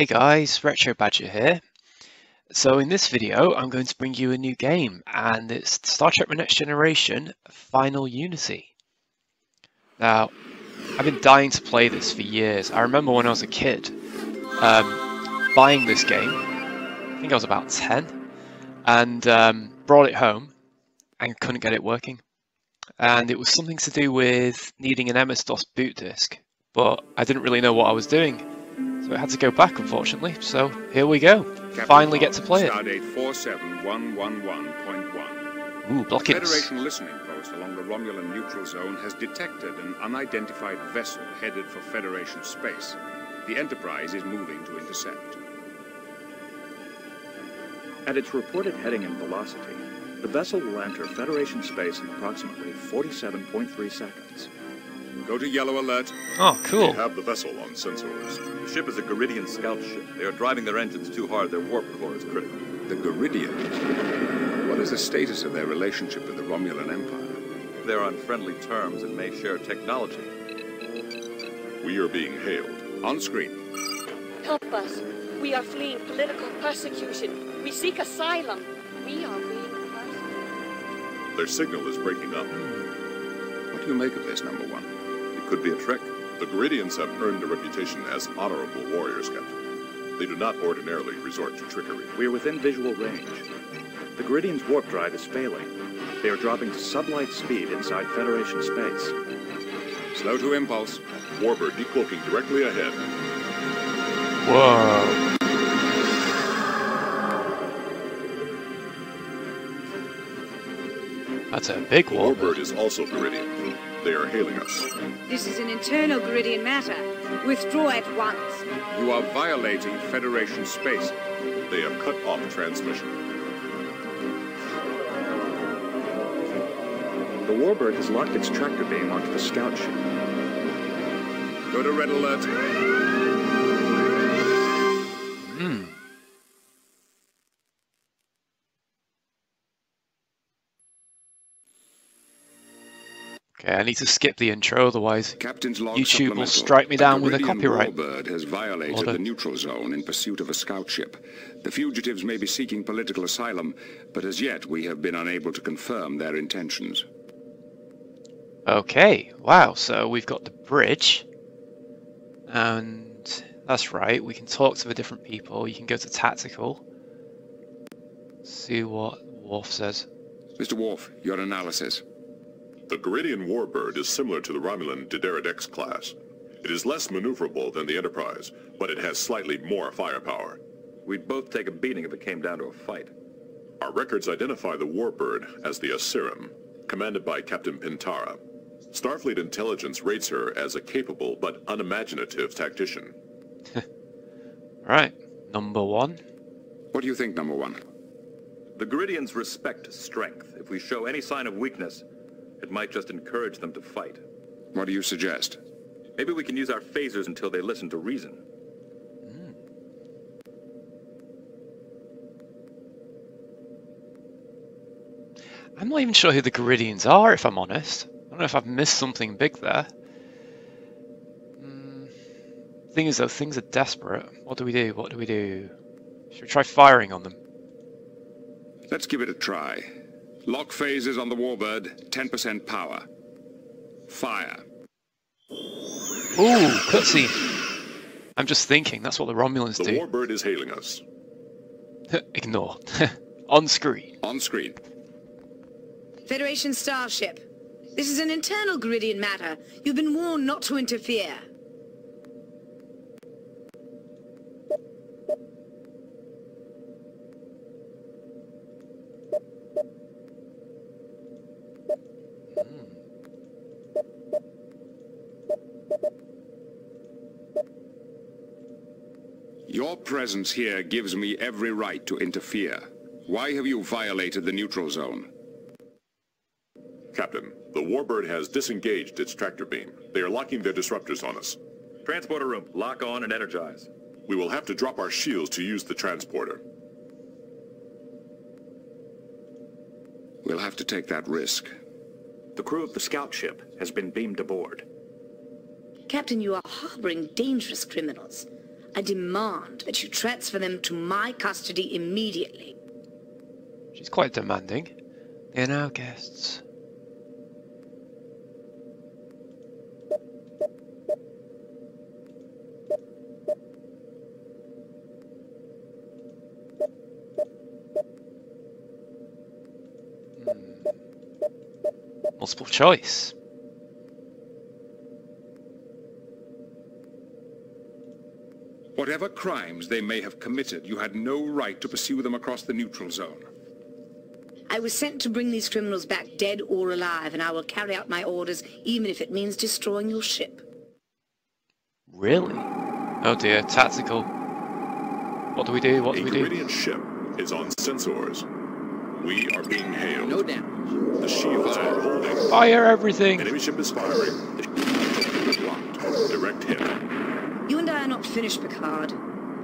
Hey guys, Retro Badger here. So in this video, I'm going to bring you a new game, and it's Star Trek The Next Generation Final Unity. Now, I've been dying to play this for years. I remember when I was a kid, buying this game. I think I was about 10, and brought it home and couldn't get it working. And it was something to do with needing an MS-DOS boot disk, but I didn't really know what I was doing. So I had to go back, unfortunately. So here we go. Captain Finally get to play it. Stardate 47111.1. Ooh, blockades. Federation listening post along the Romulan neutral zone has detected an unidentified vessel headed for Federation space. The Enterprise is moving to intercept. At its reported heading and velocity, the vessel will enter Federation space in approximately 47.3 seconds. Go to yellow alert. Oh, cool. We have the vessel on sensors. The ship is a Garidian scout ship. They are driving their engines too hard. Their warp core is critical. The Garidians. What is the status of their relationship with the Romulan Empire? They are on friendly terms and may share technology. We are being hailed. On screen. Help us. We are fleeing political persecution. We seek asylum. We are being persecuted. Their signal is breaking up. What do you make of this, number one? It could be a trick. The Garidians have earned a reputation as honorable warriors, Captain. They do not ordinarily resort to trickery. We are within visual range. The Garidian's warp drive is failing. They are dropping to sublight speed inside Federation space. Slow to impulse. Warbird decloaking directly ahead. Whoa. That's a big warbird. Warbird is also Garidian. They are hailing us. This is an internal Garidian matter. Withdraw at once. You are violating Federation space. They have cut off transmission. The Warbird has locked its tractor beam onto the scout ship. Go to red alert. Okay, I need to skip the intro, otherwise Captain's log YouTube will supplemental. strike me down The with a Garidian copyright Warbird has violated order. the neutral zone in pursuit of a scout ship. The fugitives may be seeking political asylum, but as yet we have been unable to confirm their intentions. Okay, wow, so we've got the bridge, and that's right, we can talk to the different people. You can go to tactical, see what Worf says. Mr. Worf, your analysis. The Garidian Warbird is similar to the Romulan D'Deridex class. It is less maneuverable than the Enterprise, but it has slightly more firepower. We'd both take a beating if it came down to a fight. Our records identify the Warbird as the Asirim, commanded by Captain Pintara. Starfleet intelligence rates her as a capable but unimaginative tactician. Right, number one. What do you think, number one? The Garidians respect strength. If we show any sign of weakness, it might just encourage them to fight. What do you suggest? Maybe we can use our phasers until they listen to reason. I'm not even sure who the Garidians are, if I'm honest. I don't know if I've missed something big there. Thing is, though, things are desperate. What do we do? What do we do? Should we try firing on them? Let's give it a try. Lock phases on the Warbird, 10% power. Fire. Ooh, cutscene. I'm just thinking, that's what the Romulans The do. Warbird is hailing us. Ignore. On screen. On screen. Federation starship. This is an internal Garidian matter. You've been warned not to interfere. Your presence here gives me every right to interfere. Why have you violated the neutral zone? Captain, the Warbird has disengaged its tractor beam. They are locking their disruptors on us. Transporter room, lock on and energize. We will have to drop our shields to use the transporter. We'll have to take that risk. The crew of the scout ship has been beamed aboard. Captain, you are harboring dangerous criminals. I demand that you transfer them to my custody immediately. She's quite demanding. They're now guests. Multiple choice. Whatever crimes they may have committed, you had no right to pursue them across the neutral zone. I was sent to bring these criminals back dead or alive, and I will carry out my orders even if it means destroying your ship. Really? Oh dear, tactical. What do we do? What do we do? A Guridian ship is on sensors. We are being hailed. No damage. The shields are holding. Fire everything! Enemy ship is firing. The ship is locked. Direct hit. You and I are not finished, Picard.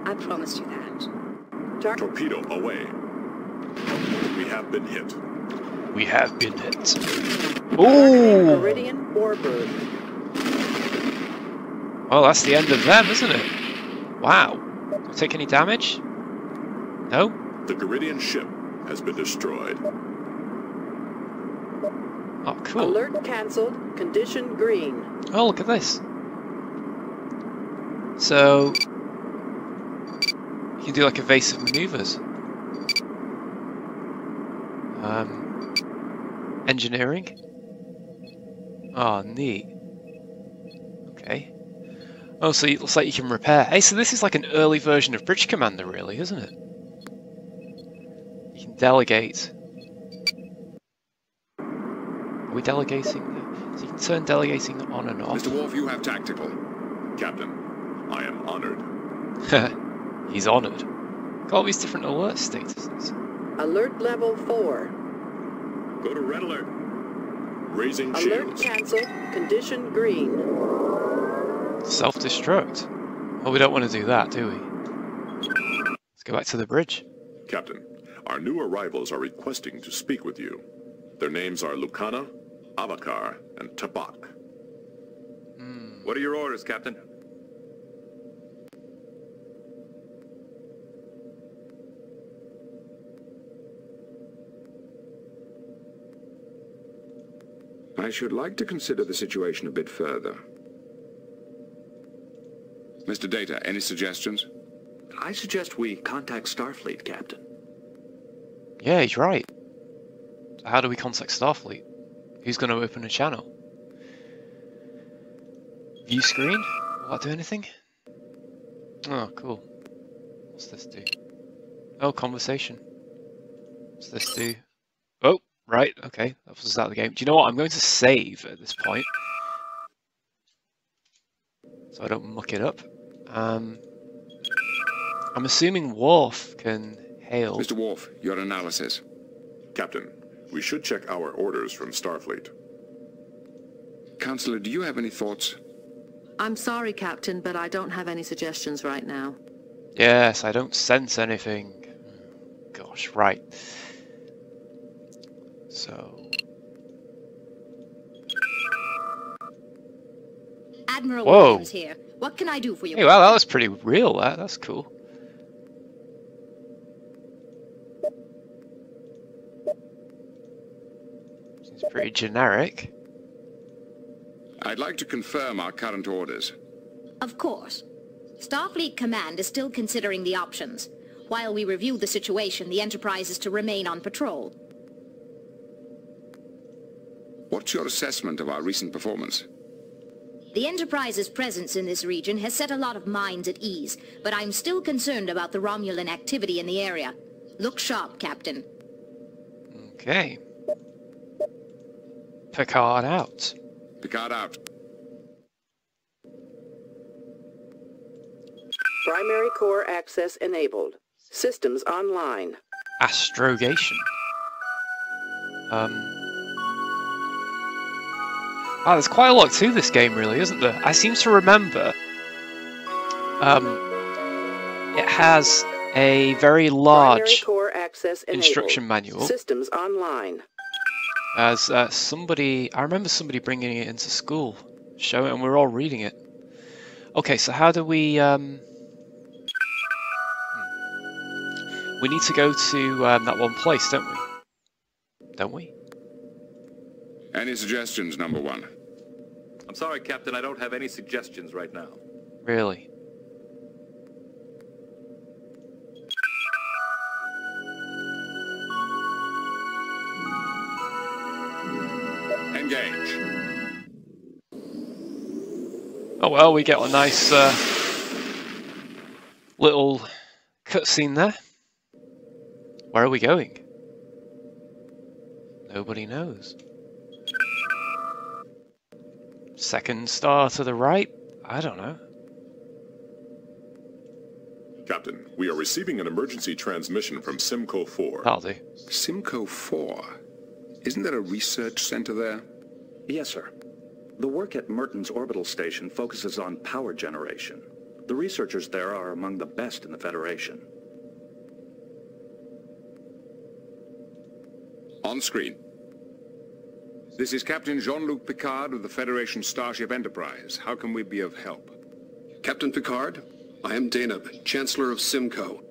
I promised you that. Torpedo away. We have been hit. We have been hit. Ooh! Meridian Warbird. Well, that's the end of them, isn't it? Wow. Do I take any damage? No? The Guridian ship has been destroyed. Oh, cool. Alert cancelled. Condition green. Oh, look at this. So, you can do like evasive maneuvers. Engineering. Oh, neat. Okay. Oh, so it looks like you can repair. Hey, so this is like an early version of Bridge Commander, really, isn't it? You can delegate. Are we delegating? So you can turn delegating on and off. Mr. Worf, you have tactical. Captain, I am honored. He's honoured. Got all these different alert statuses. Alert level 4. Go to red alert. Raising Alert shields. cancelled. Condition green. Self-destruct. Well, we don't want to do that, do we? Let's go back to the bridge. Captain, our new arrivals are requesting to speak with you. Their names are Lucana, Avakar, and Tabak. What are your orders, Captain? I should like to consider the situation a bit further. Mr. Data, any suggestions? I suggest we contact Starfleet, Captain. Yeah, he's right. So how do we contact Starfleet? Who's going to open a channel? View screen? Will that do anything? Oh, cool. What's this do? Oh, conversation. What's this do? Oh, right, okay. That was out of the game. Do you know what? I'm going to save at this point, so I don't muck it up. I'm assuming Worf can hail. Mr. Worf, your analysis. Captain, we should check our orders from Starfleet. Counselor, do you have any thoughts? I'm sorry, Captain, but I don't have any suggestions right now. Yes, I don't sense anything. Gosh, right. So... Admiral Whoa. Williams here. What can I do for you? Hey, well, that was pretty real, that's cool. Seems pretty generic. I'd like to confirm our current orders. Of course. Starfleet Command is still considering the options. While we review the situation, the Enterprise is to remain on patrol. What's your assessment of our recent performance? The Enterprise's presence in this region has set a lot of minds at ease, but I'm still concerned about the Romulan activity in the area. Look sharp, Captain. Okay. Picard out. Picard out. Primary core access enabled. Systems online. Astrogation. Ah, there's quite a lot to this game, really, isn't there? I seem to remember it has a very large core access instruction manual. Systems online. As somebody, I remember somebody bringing it into school, showing it, and we were all reading it. Okay, so how do we We need to go to that one place, don't we? Don't we? Any suggestions, number one? I'm sorry, Captain, I don't have any suggestions right now. Really? Engage. Oh well, we get a nice little cutscene there. Where are we going? Nobody knows. Second star to the right? I don't know. Captain, we are receiving an emergency transmission from Simcoe 4. That'll do. Simcoe 4? Isn't there a research center there? Yes, sir. The work at Merton's orbital station focuses on power generation. The researchers there are among the best in the Federation. On screen. This is Captain Jean-Luc Picard of the Federation Starship Enterprise. How can we be of help? Captain Picard, I am Daneb, Chancellor of Simcoe.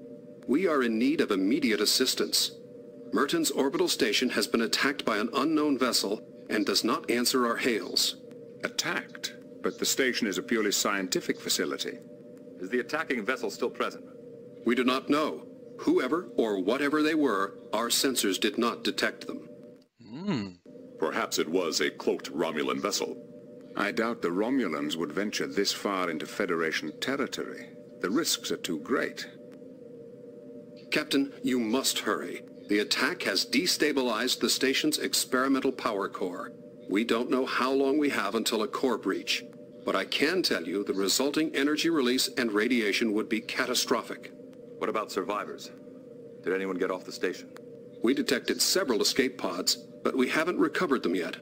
We are in need of immediate assistance. Merton's orbital station has been attacked by an unknown vessel and does not answer our hails. Attacked? But the station is a purely scientific facility. Is the attacking vessel still present? We do not know. Whoever or whatever they were, our sensors did not detect them. Perhaps it was a cloaked Romulan vessel. I doubt the Romulans would venture this far into Federation territory. The risks are too great. Captain, you must hurry. The attack has destabilized the station's experimental power core. We don't know how long we have until a core breach, but I can tell you the resulting energy release and radiation would be catastrophic. What about survivors? Did anyone get off the station? We detected several escape pods, but we haven't recovered them yet.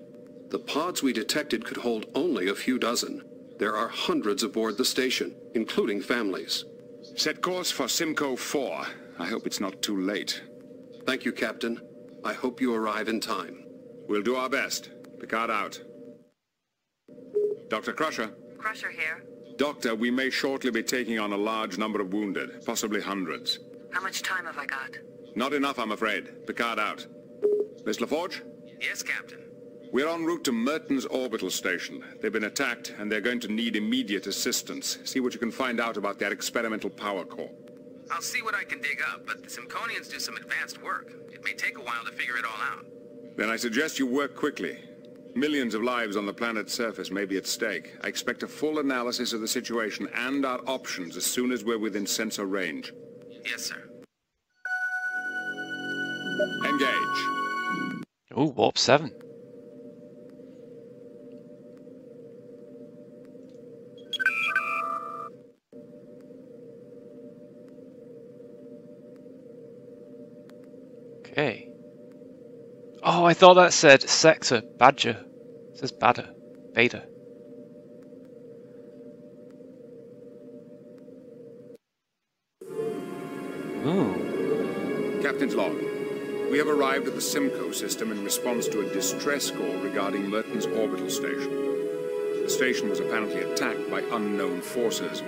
The pods we detected could hold only a few dozen. There are hundreds aboard the station, including families. Set course for Simcoe 4. I hope it's not too late. Thank you, Captain. I hope you arrive in time. We'll do our best. Picard out. Dr. Crusher. Crusher here. Doctor, we may shortly be taking on a large number of wounded, possibly hundreds. How much time have I got? Not enough, I'm afraid. Picard out. Miss LaForge? Yes, Captain. We're en route to Merton's orbital station. They've been attacked, and they're going to need immediate assistance. See what you can find out about that experimental power core. I'll see what I can dig up, but the Simconians do some advanced work. It may take a while to figure it all out. Then I suggest you work quickly. Millions of lives on the planet's surface may be at stake. I expect a full analysis of the situation and our options as soon as we're within sensor range. Yes, sir. Engage. Oh, Warp 7. Okay. Oh, I thought that said sector, Badger. It says Badger. Vader. Ooh. Captain's log. We have arrived at the Simcoe system in response to a distress call regarding Merton's orbital station. The station was apparently attacked by unknown forces,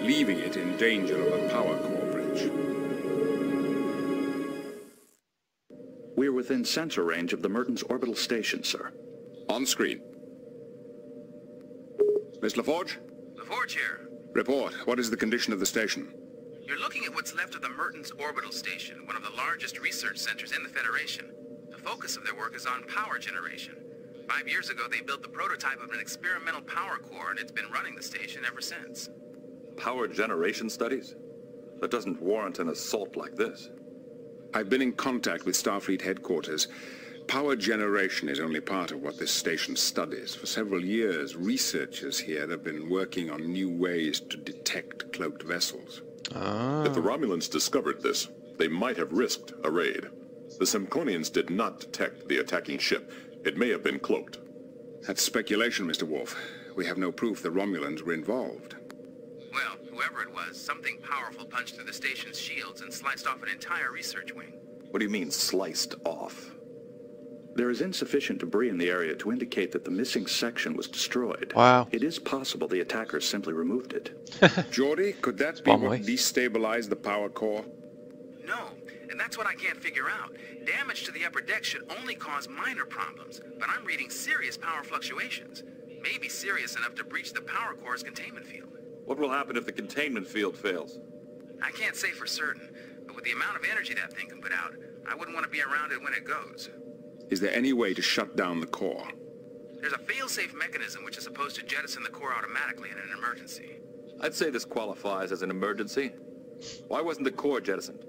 leaving it in danger of a power core breach. We're within sensor range of the Merton's orbital station, sir. On screen. Miss LaForge? LaForge here. Report. What is the condition of the station? You're looking at what's left of the Merton's orbital station, one of the largest research centers in the Federation. The focus of their work is on power generation. 5 years ago, they built the prototype of an experimental power core, and it's been running the station ever since. Power generation studies? That doesn't warrant an assault like this. I've been in contact with Starfleet headquarters. Power generation is only part of what this station studies. For several years, researchers here have been working on new ways to detect cloaked vessels. If the Romulans discovered this, they might have risked a raid. The Simconians did not detect the attacking ship. It may have been cloaked. That's speculation, Mr. Worf. We have no proof the Romulans were involved. Well, whoever it was, something powerful punched through the station's shields and sliced off an entire research wing. What do you mean, sliced off? There is insufficient debris in the area to indicate that the missing section was destroyed. Wow. It is possible the attackers simply removed it. Geordi, could that be what destabilized the power core? No. And that's what I can't figure out. Damage to the upper deck should only cause minor problems, but I'm reading serious power fluctuations. Maybe serious enough to breach the power core's containment field. What will happen if the containment field fails? I can't say for certain, but with the amount of energy that thing can put out, I wouldn't want to be around it when it goes. Is there any way to shut down the core? There's a fail-safe mechanism which is supposed to jettison the core automatically in an emergency. I'd say this qualifies as an emergency. Why wasn't the core jettisoned?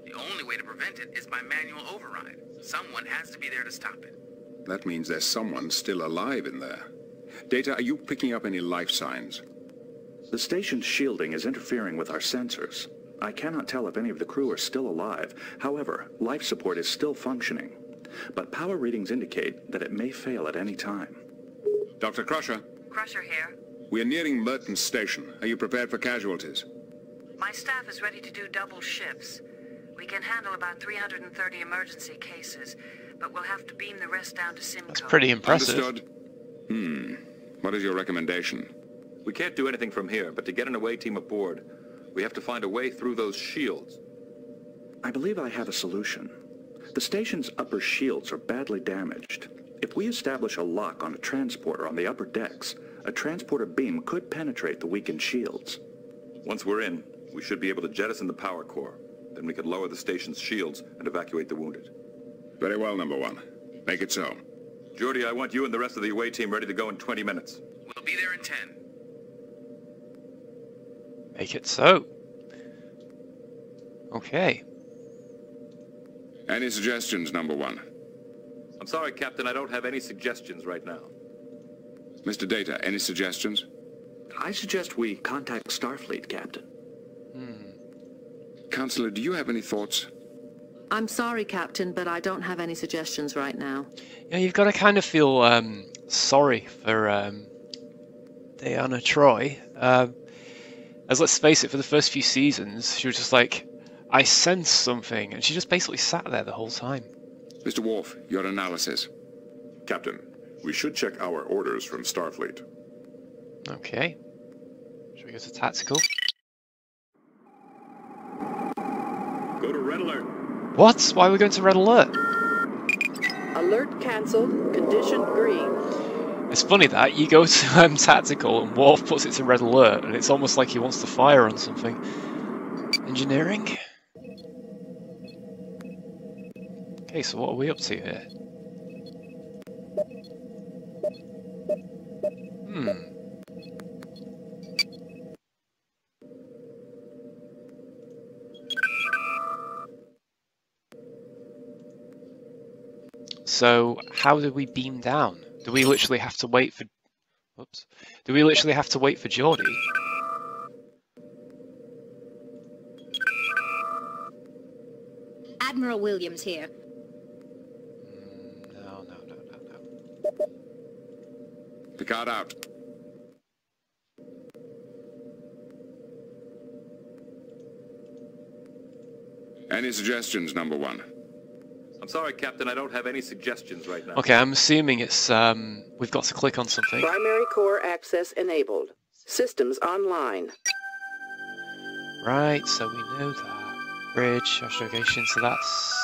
The only way to prevent it is by manual override. Someone has to be there to stop it. That means there's someone still alive in there. Data, are you picking up any life signs? The station's shielding is interfering with our sensors. I cannot tell if any of the crew are still alive. However, life support is still functioning. But power readings indicate that it may fail at any time. Dr. Crusher? Crusher here. We are nearing Merton's station. Are you prepared for casualties? My staff is ready to do double shifts. We can handle about 330 emergency cases, but we'll have to beam the rest down to Simcoe. That's pretty impressive. Understood. What is your recommendation? We can't do anything from here, but to get an away team aboard, we have to find a way through those shields. I believe I have a solution. The station's upper shields are badly damaged. If we establish a lock on a transporter on the upper decks, a transporter beam could penetrate the weakened shields. Once we're in, we should be able to jettison the power core. Then we could lower the station's shields and evacuate the wounded. Very well, number one. Make it so. Geordi, I want you and the rest of the away team ready to go in 20 minutes. We'll be there in 10. Make it so. Okay. Any suggestions, number one? I'm sorry, Captain, I don't have any suggestions right now. Mr. Data, any suggestions? I suggest we contact Starfleet, Captain. Counselor, do you have any thoughts? I'm sorry, Captain, but I don't have any suggestions right now. Yeah, you've got to kind of feel sorry for Deanna Troi. As let's face it, for the first few seasons, she was just like, I sense something, and she just basically sat there the whole time. Mr. Worf, your analysis. Captain, we should check our orders from Starfleet. Okay. Should we go to tactical? Go to red alert. What? Why are we going to red alert? Alert cancelled. Condition green. It's funny that you go to tactical and Worf puts it to red alert, and it's almost like he wants to fire on something. Engineering? Okay, so what are we up to here? So, how do we beam down? Do we literally have to wait for... Whoops. Do we literally have to wait for Geordi? Admiral Williams here. No. Picard out. Any suggestions, number one? I'm sorry, Captain, I don't have any suggestions right now. Okay, I'm assuming it's, we've got to click on something. Primary core access enabled. Systems online. Right, so we know that. Bridge, astrogation, so that's...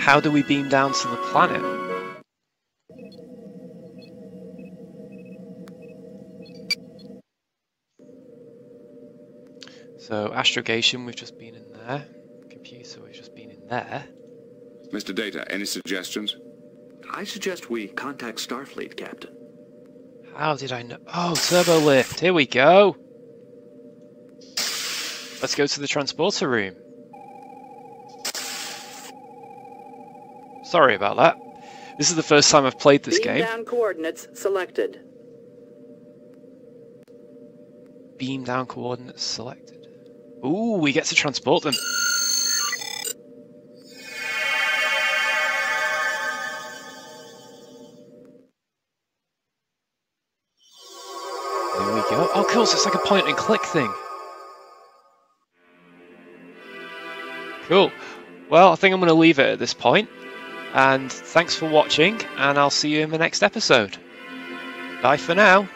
How do we beam down to the planet? So, astrogation, we've just been in there. Computer, we've just been in there. Mr. Data, any suggestions? I suggest we contact Starfleet, Captain. How did I know? Oh, turbo lift. Here we go. Let's go to the transporter room. Sorry about that. This is the first time I've played this game. Beam down coordinates selected. Beam down coordinates selected. Ooh, we get to transport them. There we go. Oh, cool, so it's like a point and click thing. Cool. Well, I think I'm going to leave it at this point. And thanks for watching, and I'll see you in the next episode. Bye for now.